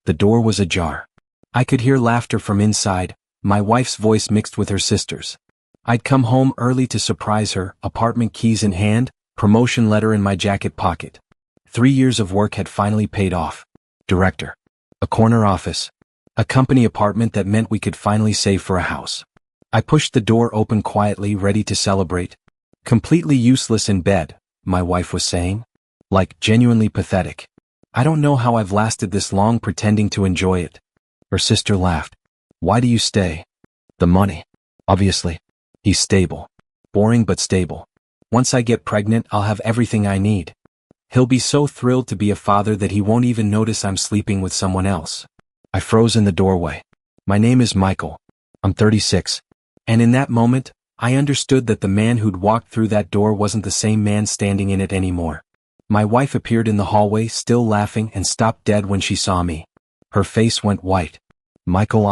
The door was ajar. I could hear laughter from inside, my wife's voice mixed with her sister's. I'd come home early to surprise her, apartment keys in hand, promotion letter in my jacket pocket. 3 years of work had finally paid off. Director. A corner office. A company apartment that meant we could finally save for a house. I pushed the door open quietly, ready to celebrate. Completely useless in bed, my wife was saying. Like, genuinely pathetic. I don't know how I've lasted this long pretending to enjoy it. Her sister laughed. Why do you stay? The money. Obviously. He's stable. Boring but stable. Once I get pregnant, I'll have everything I need. He'll be so thrilled to be a father that he won't even notice I'm sleeping with someone else. I froze in the doorway. My name is Michael. I'm 36. And in that moment, I understood that the man who'd walked through that door wasn't the same man standing in it anymore. My wife appeared in the hallway, still laughing, and stopped dead when she saw me. Her face went white. Michael,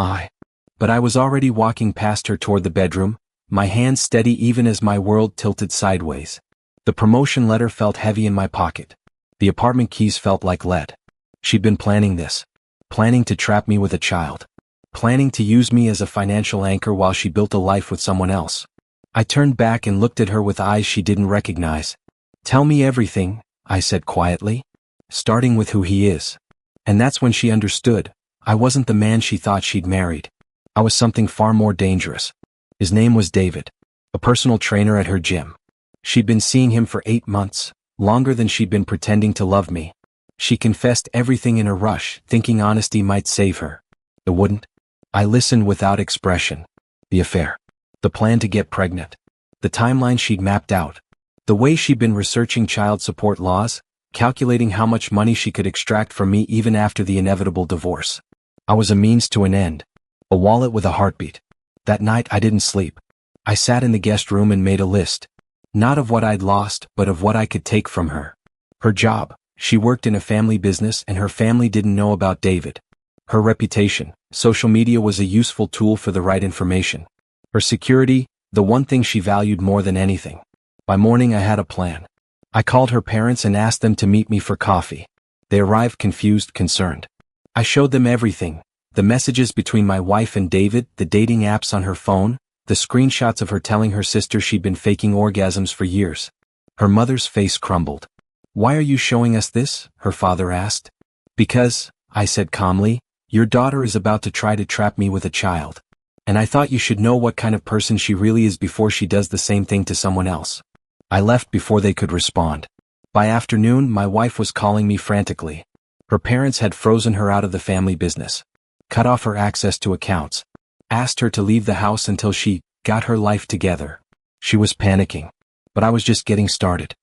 But I was already walking past her toward the bedroom, my hand steady even as my world tilted sideways. The promotion letter felt heavy in my pocket. The apartment keys felt like lead. She'd been planning this. Planning to trap me with a child. Planning to use me as a financial anchor while she built a life with someone else. I turned back and looked at her with eyes she didn't recognize. Tell me everything, I said quietly. Starting with who he is. And that's when she understood. I wasn't the man she thought she'd married. I was something far more dangerous. His name was David. A personal trainer at her gym. She'd been seeing him for 8 months, longer than she'd been pretending to love me. She confessed everything in a rush, thinking honesty might save her. It wouldn't. I listened without expression. The affair. The plan to get pregnant. The timeline she'd mapped out. The way she'd been researching child support laws, calculating how much money she could extract from me even after the inevitable divorce. I was a means to an end. A wallet with a heartbeat. That night I didn't sleep. I sat in the guest room and made a list. Not of what I'd lost, but of what I could take from her. Her job. She worked in a family business and her family didn't know about David. Her reputation. Social media was a useful tool for the right information. Her security, the one thing she valued more than anything. By morning I had a plan. I called her parents and asked them to meet me for coffee. They arrived confused, concerned. I showed them everything. The messages between my wife and David, the dating apps on her phone, the screenshots of her telling her sister she'd been faking orgasms for years. Her mother's face crumbled. Why are you showing us this? Her father asked. Because, I said calmly, your daughter is about to try to trap me with a child. And I thought you should know what kind of person she really is before she does the same thing to someone else. I left before they could respond. By afternoon, my wife was calling me frantically. Her parents had frozen her out of the family business. Cut off her access to accounts. Asked her to leave the house until she got her life together. She was panicking. But I was just getting started.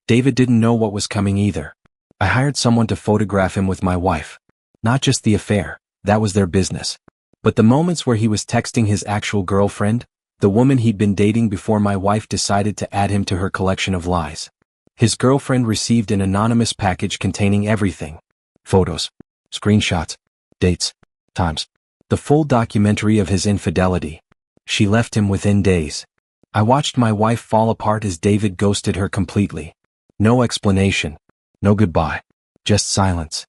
David didn't know what was coming either. I hired someone to photograph him with my wife. Not just the affair, that was their business. But the moments where he was texting his actual girlfriend, the woman he'd been dating before my wife decided to add him to her collection of lies. His girlfriend received an anonymous package containing everything. Photos, screenshots, dates, times. The full documentary of his infidelity. She left him within days. I watched my wife fall apart as David ghosted her completely. No explanation. No goodbye. Just silence.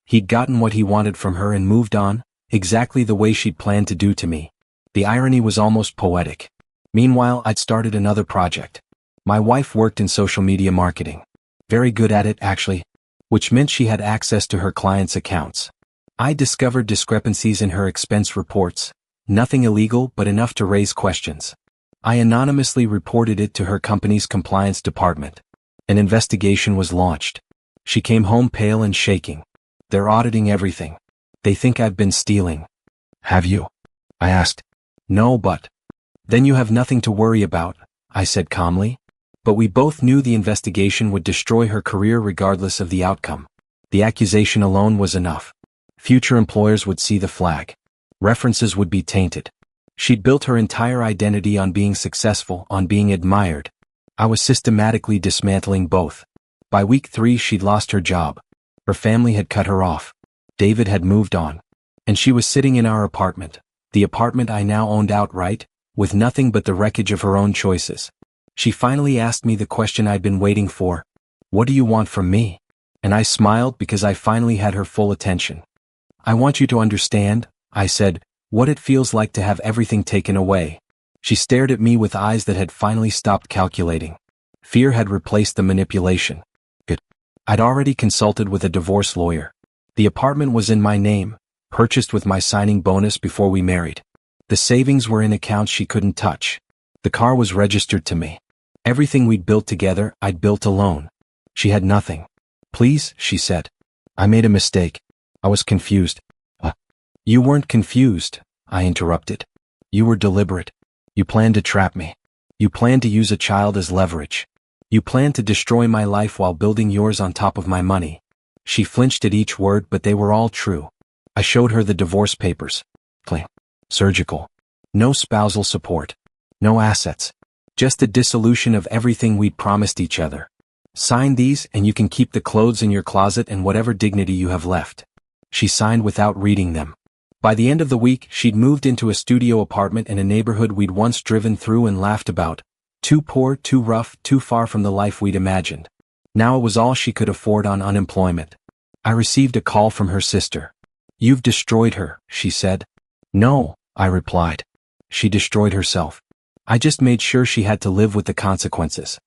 He'd gotten what he wanted from her and moved on, exactly the way she'd planned to do to me. The irony was almost poetic. Meanwhile, I'd started another project. My wife worked in social media marketing. Very good at it, actually. Which meant she had access to her clients' accounts. I discovered discrepancies in her expense reports. Nothing illegal, but enough to raise questions. I anonymously reported it to her company's compliance department. An investigation was launched. She came home pale and shaking. They're auditing everything. They think I've been stealing. Have you? I asked. No, but. Then you have nothing to worry about, I said calmly. But we both knew the investigation would destroy her career regardless of the outcome. The accusation alone was enough. Future employers would see the flag. References would be tainted. She'd built her entire identity on being successful, on being admired. I was systematically dismantling both. By week 3 she'd lost her job. Her family had cut her off. David had moved on. And she was sitting in our apartment, the apartment I now owned outright, with nothing but the wreckage of her own choices. She finally asked me the question I'd been waiting for. What do you want from me? And I smiled because I finally had her full attention. I want you to understand, I said, what it feels like to have everything taken away. She stared at me with eyes that had finally stopped calculating. Fear had replaced the manipulation. Good. I'd already consulted with a divorce lawyer. The apartment was in my name, purchased with my signing bonus before we married. The savings were in accounts she couldn't touch. The car was registered to me. Everything we'd built together, I'd built alone. She had nothing. Please, she said. I made a mistake. I was confused. You weren't confused, I interrupted. You were deliberate. You planned to trap me. You planned to use a child as leverage. You planned to destroy my life while building yours on top of my money. She flinched at each word, but they were all true. I showed her the divorce papers. Clean. Surgical. No spousal support. No assets. Just the dissolution of everything we'd promised each other. Sign these and you can keep the clothes in your closet and whatever dignity you have left. She signed without reading them. By the end of the week, she'd moved into a studio apartment in a neighborhood we'd once driven through and laughed about. Too poor, too rough, too far from the life we'd imagined. Now it was all she could afford on unemployment. I received a call from her sister. You've destroyed her, she said. No, I replied. She destroyed herself. I just made sure she had to live with the consequences.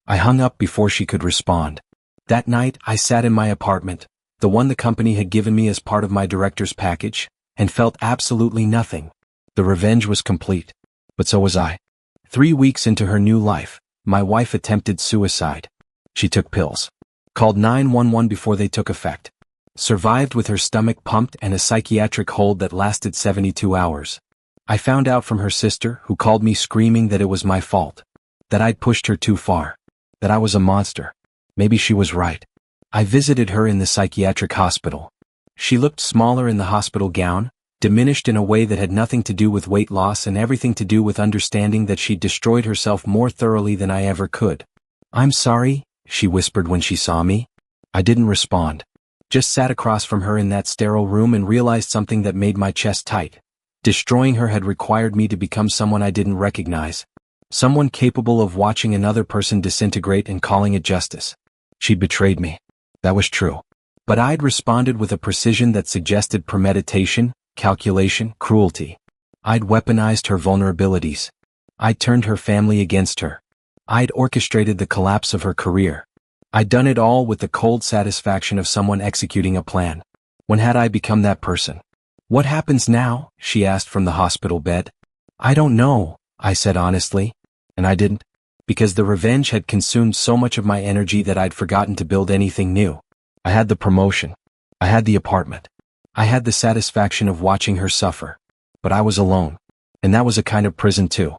I hung up before she could respond. That night, I sat in my apartment, the one the company had given me as part of my director's package, and felt absolutely nothing. The revenge was complete. But so was I. 3 weeks into her new life, my wife attempted suicide. She took pills. Called 911 before they took effect. Survived with her stomach pumped and a psychiatric hold that lasted 72 hours. I found out from her sister, who called me screaming that it was my fault. That I'd pushed her too far. That I was a monster. Maybe she was right. I visited her in the psychiatric hospital. She looked smaller in the hospital gown, diminished in a way that had nothing to do with weight loss and everything to do with understanding that she'd destroyed herself more thoroughly than I ever could. I'm sorry, she whispered when she saw me. I didn't respond. Just sat across from her in that sterile room and realized something that made my chest tight. Destroying her had required me to become someone I didn't recognize. Someone capable of watching another person disintegrate and calling it justice. She'd betrayed me. That was true. But I'd responded with a precision that suggested premeditation, calculation, cruelty. I'd weaponized her vulnerabilities. I'd turned her family against her. I'd orchestrated the collapse of her career. I'd done it all with the cold satisfaction of someone executing a plan. When had I become that person? What happens now? She asked from the hospital bed. I don't know, I said honestly. And I didn't. Because the revenge had consumed so much of my energy that I'd forgotten to build anything new. I had the promotion. I had the apartment. I had the satisfaction of watching her suffer. But I was alone. And that was a kind of prison too.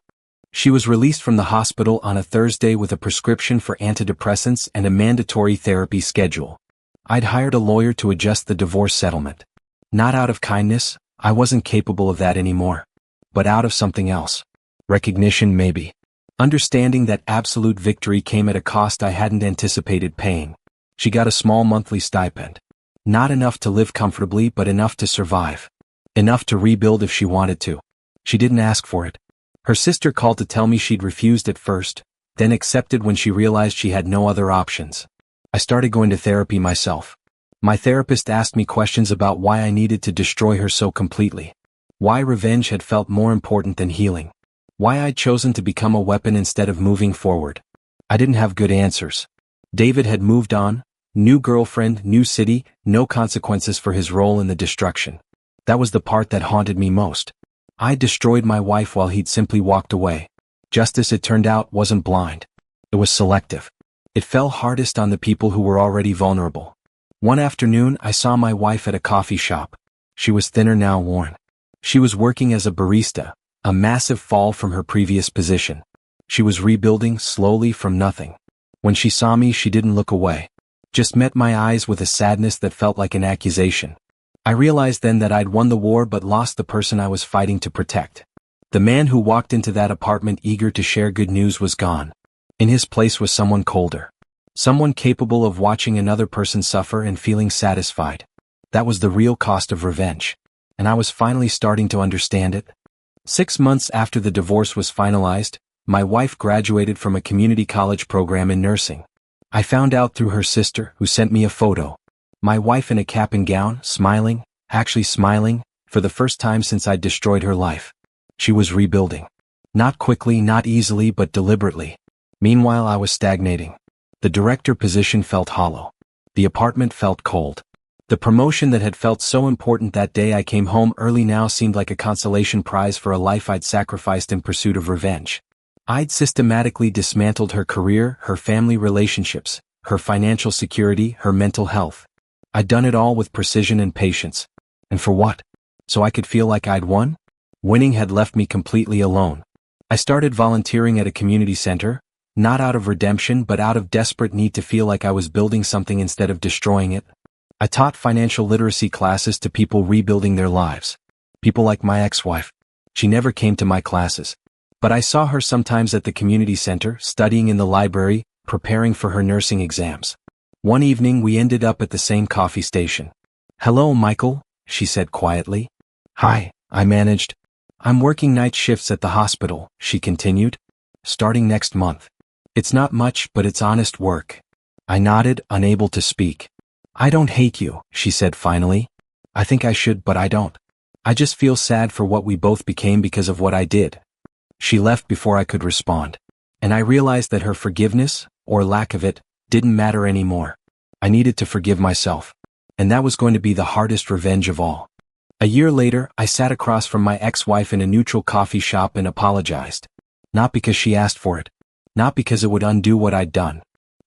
She was released from the hospital on a Thursday with a prescription for antidepressants and a mandatory therapy schedule. I'd hired a lawyer to adjust the divorce settlement. Not out of kindness, I wasn't capable of that anymore. But out of something else. Recognition maybe. Understanding that absolute victory came at a cost I hadn't anticipated paying. She got a small monthly stipend. Not enough to live comfortably, but enough to survive. Enough to rebuild if she wanted to. She didn't ask for it. Her sister called to tell me she'd refused at first, then accepted when she realized she had no other options. I started going to therapy myself. My therapist asked me questions about why I needed to destroy her so completely. Why revenge had felt more important than healing. Why I'd chosen to become a weapon instead of moving forward. I didn't have good answers. David had moved on, new girlfriend, new city, no consequences for his role in the destruction. That was the part that haunted me most. I destroyed my wife while he'd simply walked away. Justice, it turned out, wasn't blind. It was selective. It fell hardest on the people who were already vulnerable. One afternoon, I saw my wife at a coffee shop. She was thinner now, worn. She was working as a barista, a massive fall from her previous position. She was rebuilding slowly from nothing. When she saw me, she didn't look away. Just met my eyes with a sadness that felt like an accusation. I realized then that I'd won the war but lost the person I was fighting to protect. The man who walked into that apartment eager to share good news was gone. In his place was someone colder. Someone capable of watching another person suffer and feeling satisfied. That was the real cost of revenge. And I was finally starting to understand it. 6 months after the divorce was finalized, my wife graduated from a community college program in nursing. I found out through her sister, who sent me a photo. My wife in a cap and gown, smiling, actually smiling, for the first time since I'd destroyed her life. She was rebuilding. Not quickly, not easily, but deliberately. Meanwhile, I was stagnating. The director position felt hollow. The apartment felt cold. The promotion that had felt so important that day I came home early now seemed like a consolation prize for a life I'd sacrificed in pursuit of revenge. I'd systematically dismantled her career, her family relationships, her financial security, her mental health. I'd done it all with precision and patience. And for what? So I could feel like I'd won? Winning had left me completely alone. I started volunteering at a community center, not out of redemption but out of desperate need to feel like I was building something instead of destroying it. I taught financial literacy classes to people rebuilding their lives. People like my ex-wife. She never came to my classes. But I saw her sometimes at the community center, studying in the library, preparing for her nursing exams. One evening we ended up at the same coffee station. "Hello, Michael," she said quietly. "Hi," I managed. "I'm working night shifts at the hospital," she continued. "Starting next month. It's not much, but it's honest work." I nodded, unable to speak. "I don't hate you," she said finally. "I think I should, but I don't. I just feel sad for what we both became because of what I did." She left before I could respond. And I realized that her forgiveness, or lack of it, didn't matter anymore. I needed to forgive myself. And that was going to be the hardest revenge of all. A year later, I sat across from my ex-wife in a neutral coffee shop and apologized. Not because she asked for it. Not because it would undo what I'd done.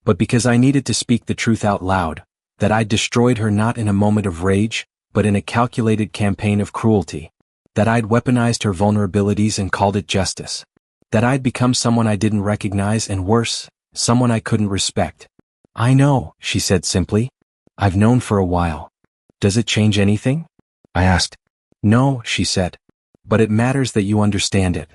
But because I needed to speak the truth out loud. That I'd destroyed her not in a moment of rage, but in a calculated campaign of cruelty. That I'd weaponized her vulnerabilities and called it justice. That I'd become someone I didn't recognize and worse, someone I couldn't respect. "I know," she said simply. "I've known for a while. Does it change anything?" I asked. "No," she said. "But it matters that you understand it."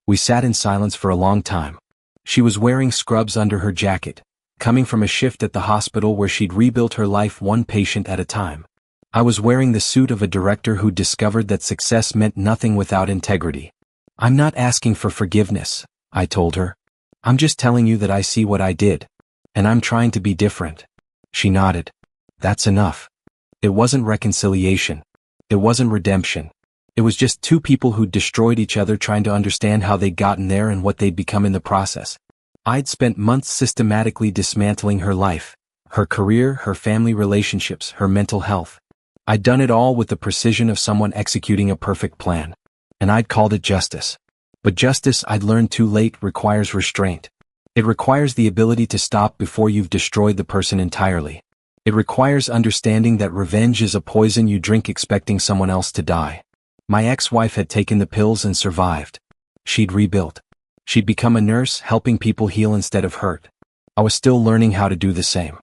We sat in silence for a long time. She was wearing scrubs under her jacket, coming from a shift at the hospital where she'd rebuilt her life one patient at a time. I was wearing the suit of a director who discovered that success meant nothing without integrity. "I'm not asking for forgiveness," I told her. "I'm just telling you that I see what I did. And I'm trying to be different." She nodded. "That's enough." It wasn't reconciliation. It wasn't redemption. It was just two people who'd destroyed each other trying to understand how they'd gotten there and what they'd become in the process. I'd spent months systematically dismantling her life, her career, her family relationships, her mental health. I'd done it all with the precision of someone executing a perfect plan. And I'd called it justice. But justice, I'd learned too late, requires restraint. It requires the ability to stop before you've destroyed the person entirely. It requires understanding that revenge is a poison you drink expecting someone else to die. My ex-wife had taken the pills and survived. She'd rebuilt. She'd become a nurse, helping people heal instead of hurt. I was still learning how to do the same.